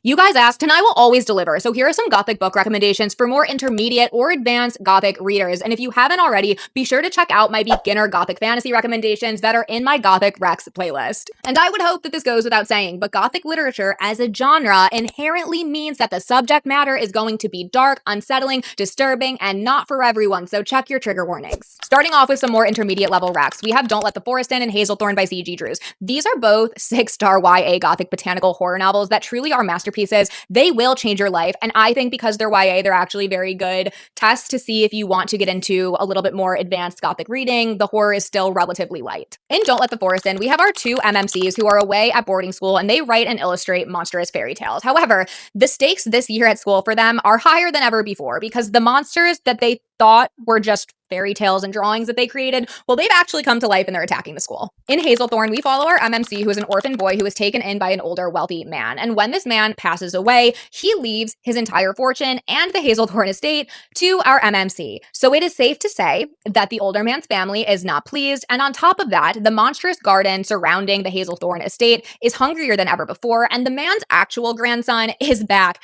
You guys asked, and I will always deliver. So here are some Gothic book recommendations for more intermediate or advanced Gothic readers. And if you haven't already, be sure to check out my beginner Gothic fantasy recommendations that are in my Gothic Rex playlist. And I would hope that this goes without saying, but Gothic literature as a genre inherently means that the subject matter is going to be dark, unsettling, disturbing, and not for everyone. So check your trigger warnings. Starting off with some more intermediate level Rex, we have Don't Let the Forest In and Hazelthorn by C.G. Drews. These are both 6-star YA Gothic botanical horror novels that truly are masterpieces. They will change your life. And I think because they're YA, they're actually very good tests to see if you want to get into a little bit more advanced Gothic reading. The horror is still relatively light. In Don't Let the Forest In, we have our two MMCs who are away at boarding school and they write and illustrate monstrous fairy tales. However, the stakes this year at school for them are higher than ever before because the monsters that they thought were just fairy tales and drawings that they created, well, they've actually come to life and they're attacking the school. In Hazelthorn, we follow our MMC who is an orphan boy who is taken in by an older, wealthy man. And when this man passes away, he leaves his entire fortune and the Hazelthorn estate to our MMC. So it is safe to say that the older man's family is not pleased. And on top of that, the monstrous garden surrounding the Hazelthorn estate is hungrier than ever before. And the man's actual grandson is back.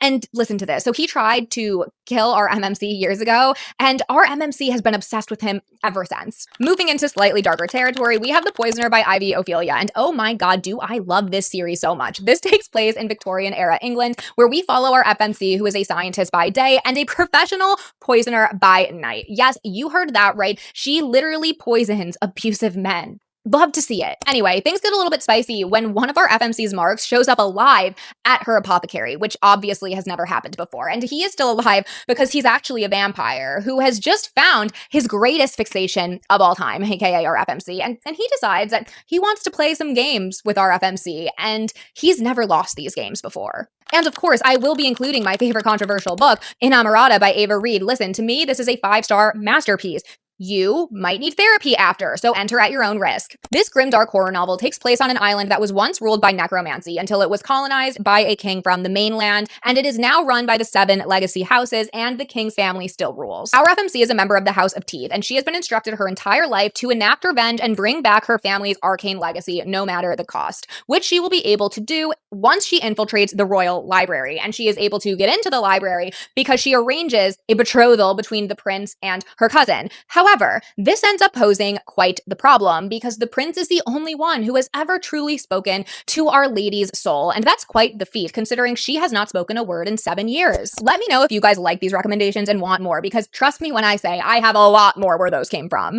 And listen to this. So he tried to kill our MMC years ago, and our MMC has been obsessed with him ever since. Moving into slightly darker territory, we have The Poisoner by Ivy Ophelia. And oh my God, do I love this series so much. This takes place in Victorian era England, where we follow our FMC, who is a scientist by day and a professional poisoner by night. Yes, you heard that right. She literally poisons abusive men. Love to see it. Anyway, things get a little bit spicy when one of our FMC's marks shows up alive at her apothecary, which obviously has never happened before. And he is still alive because he's actually a vampire who has just found his greatest fixation of all time, aka our FMC. And he decides that he wants to play some games with our FMC, and he's never lost these games before. And of course, I will be including my favorite controversial book, Inamorata by Ava Reid. Listen, to me, this is a 5-star masterpiece. You might need therapy after, so enter at your own risk. This grimdark horror novel takes place on an island that was once ruled by necromancy until it was colonized by a king from the mainland, and it is now run by the 7 legacy houses, and the king's family still rules. Our FMC is a member of the House of Teeth, and she has been instructed her entire life to enact revenge and bring back her family's arcane legacy, no matter the cost, which she will be able to do once she infiltrates the royal library. And she is able to get into the library because she arranges a betrothal between the prince and her cousin. However, this ends up posing quite the problem because the prince is the only one who has ever truly spoken to Our Lady's soul, and that's quite the feat considering she has not spoken a word in 7 years. Let me know if you guys like these recommendations and want more, because trust me when I say I have a lot more where those came from.